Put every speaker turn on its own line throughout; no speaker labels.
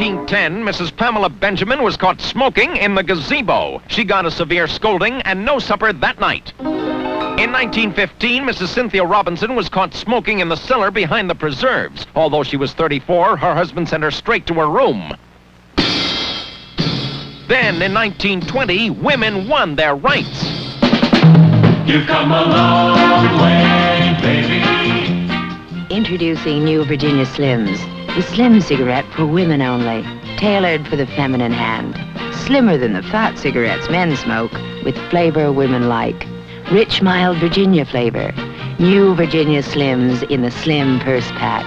1910, Mrs. Pamela Benjamin was caught smoking in the gazebo. She got a severe scolding and no supper that night. In 1915, Mrs. Cynthia Robinson was caught smoking in the cellar behind the preserves. Although she was 34, her husband sent her straight to her room. Then, in 1920, women won their rights.
You've come a long way, baby.
Introducing new Virginia Slims, the slim cigarette for women only, tailored for the feminine hand. Slimmer than the fat cigarettes men smoke, with flavor women like. Rich, mild Virginia flavor. New Virginia Slims in the slim purse pack.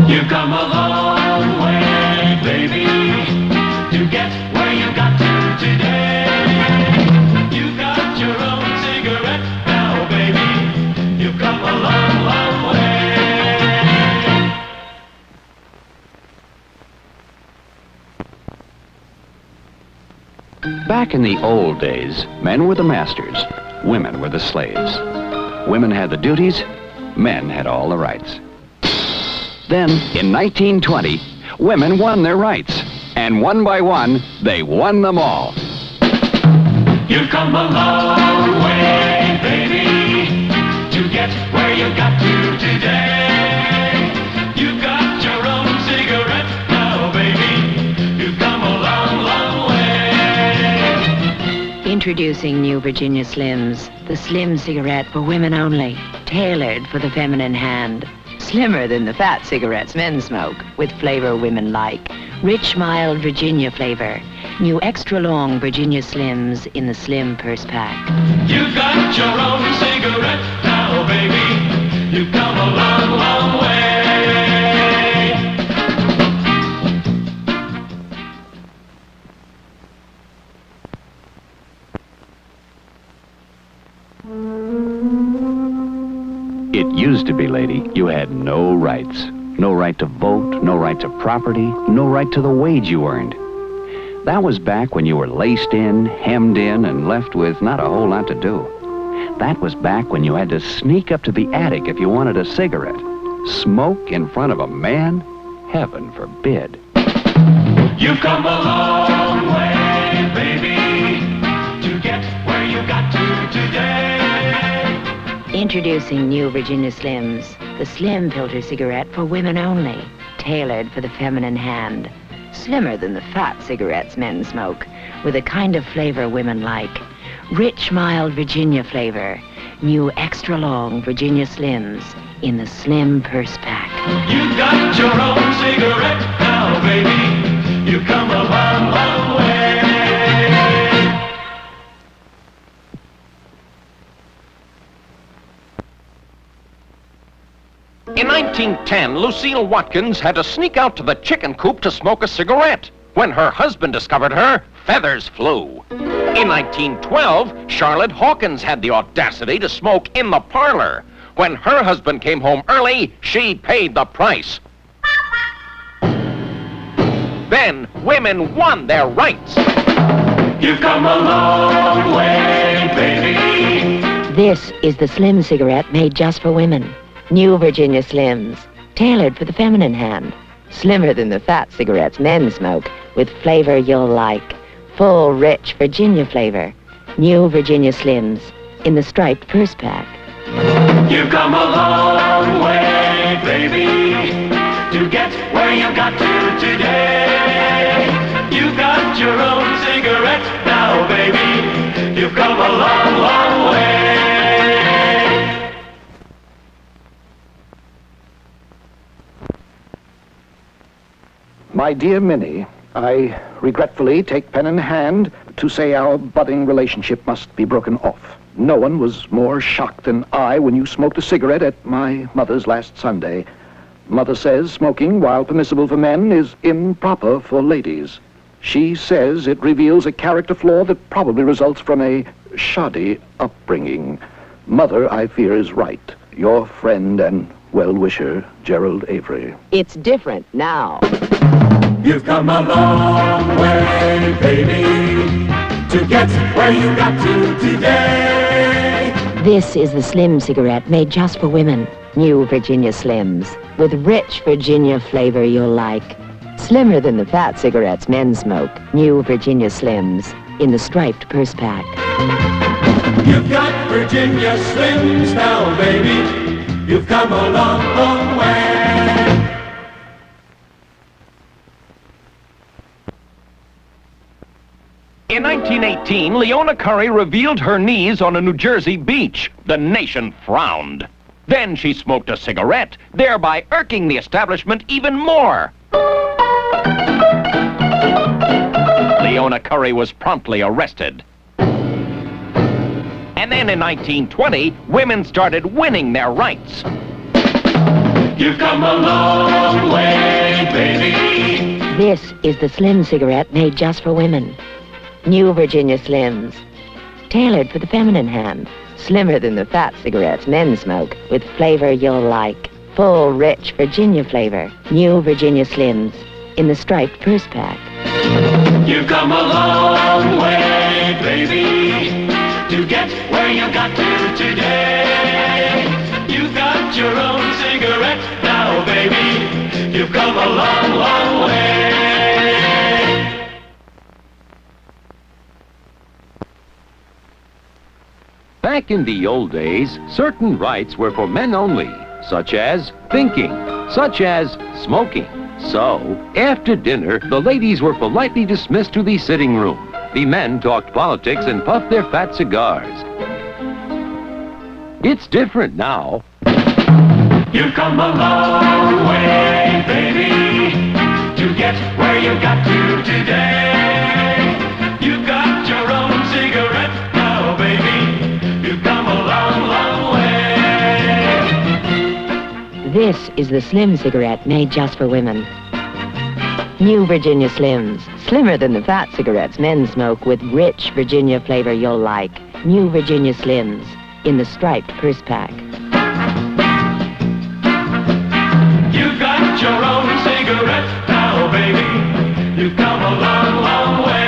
You've come a long way, baby, to get where you got to today. You got your own cigarette now, baby. You've come a long, long way.
Back in the old days, men were the masters, women were the slaves. Women had the duties, men had all the rights. Then, in 1920, women won their rights, and one by one, they won them all.
You've come a long way, baby, to get where you got to today. You got your own cigarette now, baby. You've come a long, long way.
Introducing new Virginia Slims, the slim cigarette for women only, tailored for the feminine hand. Slimmer than the fat cigarettes men smoke, with flavor women like. Rich, mild Virginia flavor. New extra long Virginia Slims in the slim purse pack.
You got your own cigarette now, baby. You've come a long, long way.
It used to be, lady, you had no rights. No right to vote, no right to property, no right to the wage you earned. That was back when you were laced in, hemmed in, and left with not a whole lot to do. That was back when you had to sneak up to the attic if you wanted a cigarette. Smoke in front of a man? Heaven forbid.
You've come a long way, baby, to get where you got to today.
Introducing new Virginia Slims, the slim filter cigarette for women only, tailored for the feminine hand. Slimmer than the fat cigarettes men smoke, with a kind of flavor women like. Rich, mild Virginia flavor. New extra long Virginia Slims in the slim purse pack.
You got your own cigarette now, baby. You've come a long, long way.
In 1910, Lucille Watkins had to sneak out to the chicken coop to smoke a cigarette. When her husband discovered her, feathers flew. In 1912, Charlotte Hawkins had the audacity to smoke in the parlor. When her husband came home early, she paid the price. Then, women won their rights.
You've come a long way, baby.
This is the slim cigarette made just for women. New Virginia Slims, tailored for the feminine hand. Slimmer than the fat cigarettes men smoke, with flavor you'll like. Full, rich Virginia flavor. New Virginia Slims in the striped purse pack.
You've come a long way, baby, to get where you got to today. You got your own cigarette now, baby. You've come a long, long way.
My dear Minnie, I regretfully take pen in hand to say our budding relationship must be broken off. No one was more shocked than I when you smoked a cigarette at my mother's last Sunday. Mother says smoking, while permissible for men, is improper for ladies. She says it reveals a character flaw that probably results from a shoddy upbringing. Mother, I fear, is right. Your friend and well-wisher, Gerald Avery.
It's different now.
You've come a long way, baby, to get where you got to today.
This is the slim cigarette made just for women. New Virginia Slims, with rich Virginia flavor you'll like. Slimmer than the fat cigarettes men smoke. New Virginia Slims in the striped purse pack.
You've got Virginia Slims now, baby. You've come a long, long way.
In 1918, Leona Curry revealed her knees on a New Jersey beach. The nation frowned. Then she smoked a cigarette, thereby irking the establishment even more. Leona Curry was promptly arrested. And then in 1920, women started winning their rights.
You've come a long way, baby.
This is the Slim cigarette made just for women. New Virginia Slims. Tailored for the feminine hand. Slimmer than the fat cigarettes men smoke, with flavor you'll like. Full, rich Virginia flavor. New Virginia Slims in the striped purse pack.
You've come a long way, baby, to get where you got to today. You've got your own cigarette now, baby. You've come a long, long way.
Back in the old days, certain rights were for men only, such as thinking, such as smoking. So, after dinner, the ladies were politely dismissed to the sitting room. The men talked politics and puffed their fat cigars. It's different now.
You've come a long way, baby, to get where you got to today. You've got your own cigarette now, baby. You've come a long, long way.
This is the Slim cigarette made just for women. New Virginia Slims. Slimmer than the fat cigarettes men smoke, with rich Virginia flavor you'll like. New Virginia Slims in the striped purse pack.
You've got your own cigarette now, baby. You've come a long, long way.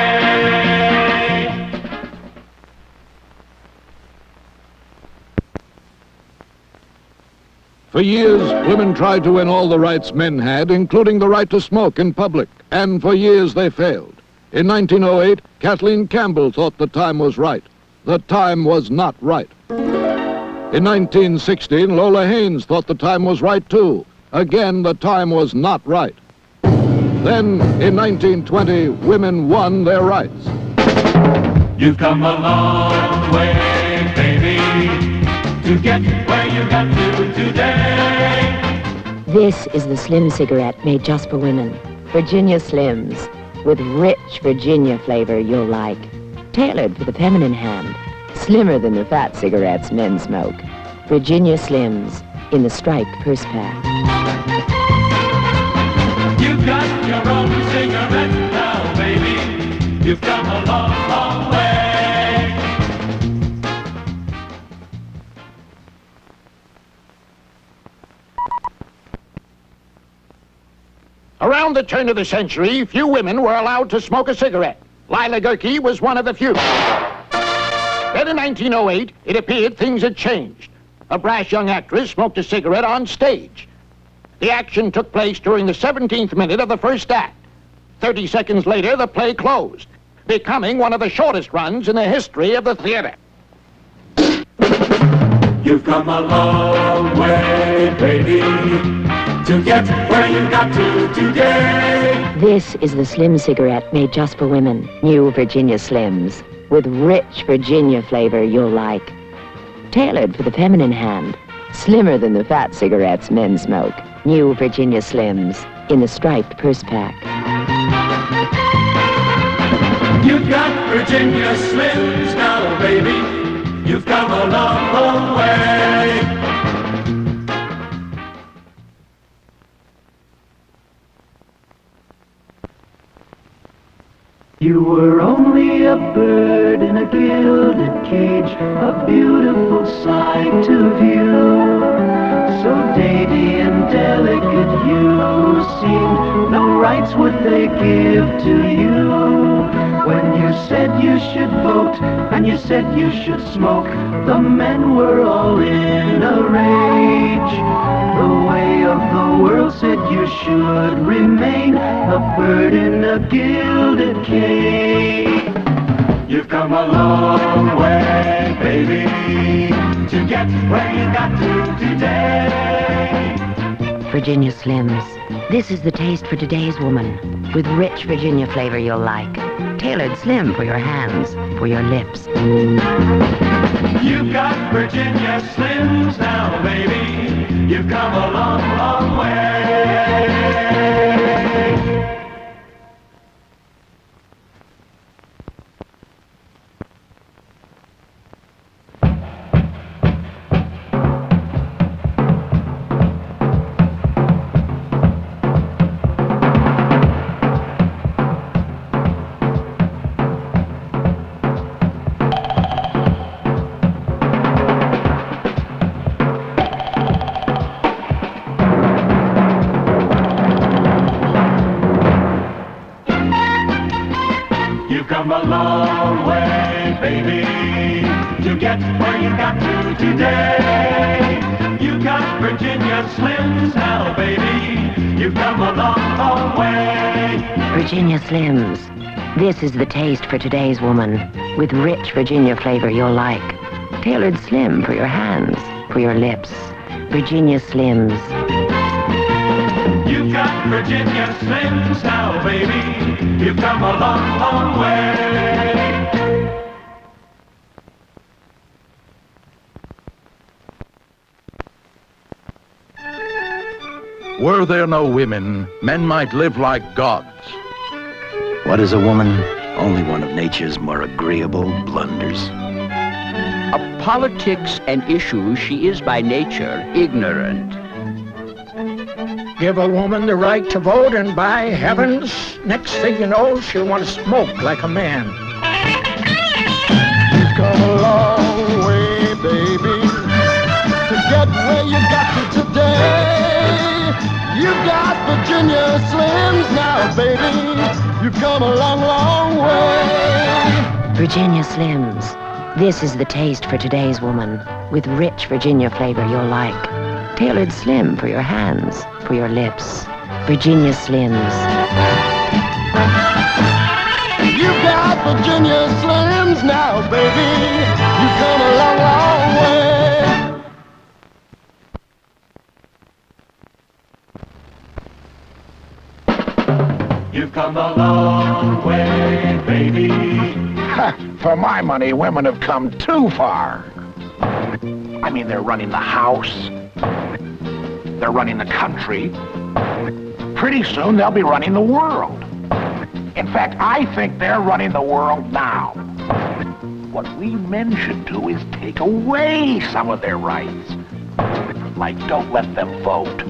For years, women tried to win all the rights men had, including the right to smoke in public. And for years they failed. In 1908, Kathleen Campbell thought the time was right. The time was not right. In 1916, Lola Haynes thought the time was right too. Again, the time was not right. Then, in 1920, women won their rights.
You've come a long way, baby, to get where you got to today.
This is the Slim cigarette made just for women. Virginia Slims with rich Virginia flavor you'll like. Tailored for the feminine hand. Slimmer than the fat cigarettes men smoke. Virginia Slims in the striped purse pack.
You've got your own cigarette now, baby. You've come a long, long way.
Around the turn of the century, few women were allowed to smoke a cigarette. Lila Gerke was one of the few. Then in 1908, it appeared things had changed. A brash young actress smoked a cigarette on stage. The action took place during the 17th minute of the first act. 30 seconds later, the play closed, becoming one of the shortest runs in the history of the theater.
You've come a long way, baby, to get where you got to today.
This is the Slim cigarette made just for women. New Virginia Slims with rich Virginia flavor you'll like. Tailored for the feminine hand. Slimmer than the fat cigarettes men smoke. New Virginia Slims in the striped purse pack.
You've got Virginia Slims now, baby. You've come a long, long way.
You were only a bird in a gilded cage, a beautiful sight to view. So dainty and delicate you seemed, no rights would they give to you. When you said you should vote, and you said you should smoke, the men were all in a rage. The way of the world said you should remain a bird in a gilded cage.
You've come a long way, baby, to get where you got to today.
Virginia Slims. This is the taste for today's woman, with rich Virginia flavor you'll like. Tailored slim for your hands, for your lips.
You've got Virginia Slims now, baby. You've come a long, long way. You've come a long way, baby, to get where you got to today. You got Virginia Slims now, baby. You've come a long, long way.
Virginia Slims. This is the taste for today's woman, with rich Virginia flavor you'll like. Tailored slim for your hands, for your lips. Virginia Slims.
You've got Virginia Slims now, baby. You've come a long, long way.
Were there no women, men might live like gods.
What is a woman? Only one of nature's more agreeable blunders.
Of politics and issues, she is by nature ignorant.
Give a woman the right to vote, and by heavens, next thing you know, she'll want to smoke like a man.
You've come a long way, baby, to get where you got to today. You've got Virginia Slims now, baby. You've come a long, long way.
Virginia Slims. This is the taste for today's woman, with rich Virginia flavor you'll like. Tailored slim for your hands, for your lips. Virginia Slims.
You've got Virginia Slims now, baby. You've come a long, long way.
You've come a long way, baby.
For my money, women have come too far. I mean, they're running the house. They're running the country. Pretty soon, they'll be running the world. In fact, I think they're running the world now. What we men should do is take away some of their rights. Like, don't let them vote.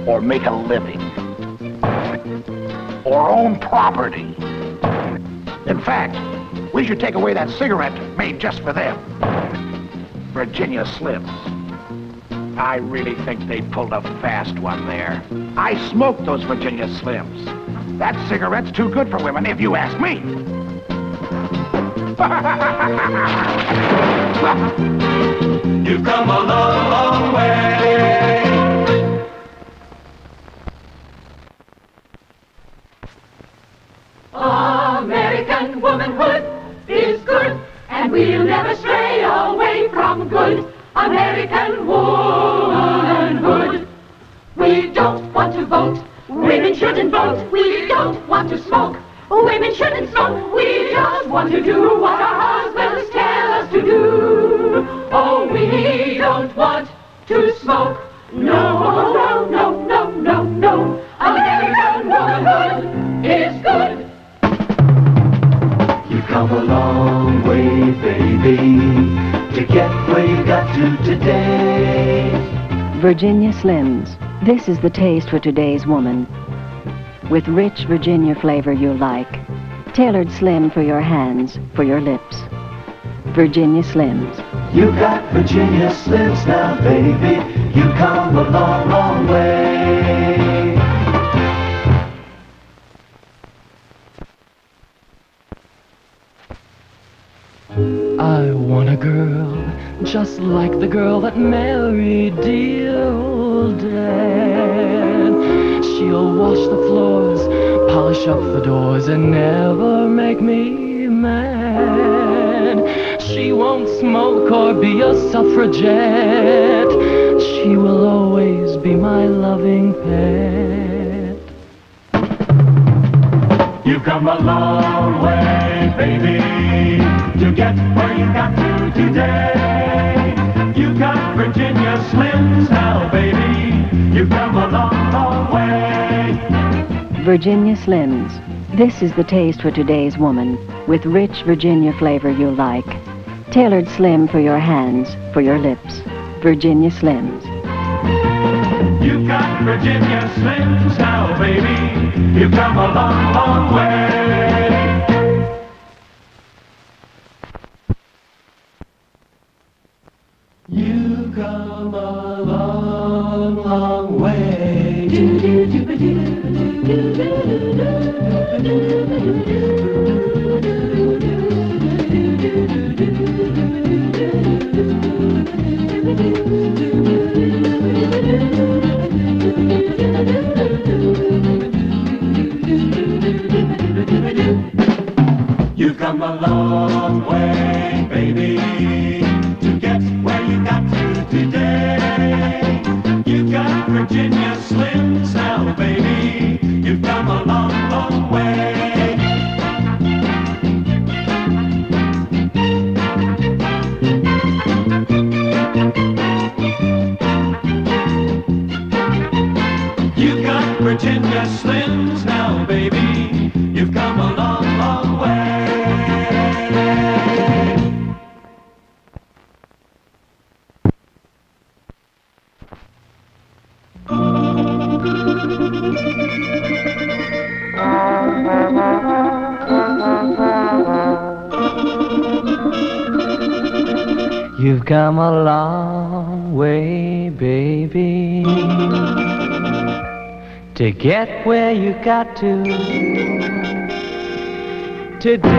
Or make a living. Or own property. In fact, we should take away that cigarette made just for them. Virginia Slims. I really think they pulled a fast one there. I smoked those Virginia Slims. That cigarette's too good for women, if you ask me.
You've come a long, long way.
American womanhood is good, and we'll never stray away from good American womanhood. We don't want to vote, women shouldn't vote. We don't want to smoke, women shouldn't smoke. We just want to do what our husbands tell us to do. Oh, we don't want to smoke. No, no, no, no, no, no. American womanhood is good.
You've come a long way, baby, to get where you got to today.
Virginia Slims. This is the taste for today's woman, with rich Virginia flavor you like. Tailored slim for your hands, for your lips. Virginia Slims.
You got Virginia Slims now, baby. You've come a long, long way. I want a girl just like the girl that married dear old Dad. She'll wash the floors, polish up the doors, and never make me mad. She won't smoke or be a suffragette. She will always be my loving pet.
You've come a long way, baby, to get where you got to today. You've got Virginia Slims now, baby. You've come a long, long way.
Virginia Slims. This is the taste for today's woman, with rich Virginia flavor you like. Tailored slim for your hands, for your lips. Virginia Slims.
You've got Virginia Slims now, baby. You've come a long, long way. You've come a long, long way. You've come a long way, baby, to get where you got to today. You've got Virginia Slims now, baby. You've come a long, long way. You've got Virginia Slims now, baby. You've come a long, long way.
You've come a long way, baby, to get where you got to today.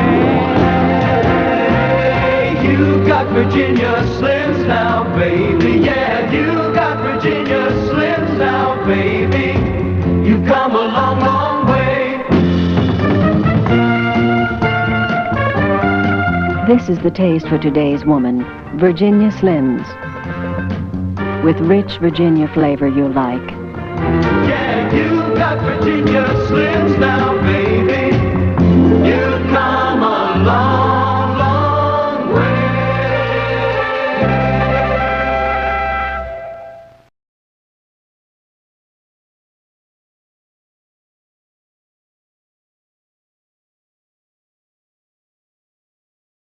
You got Virginia Slims now, baby. Yeah, you got Virginia Slims now, baby. You've come a long, long way.
This is the taste for today's woman, Virginia Slims. With rich Virginia flavor you like.
Yeah, you got Virginia Slims now, baby. You've come a long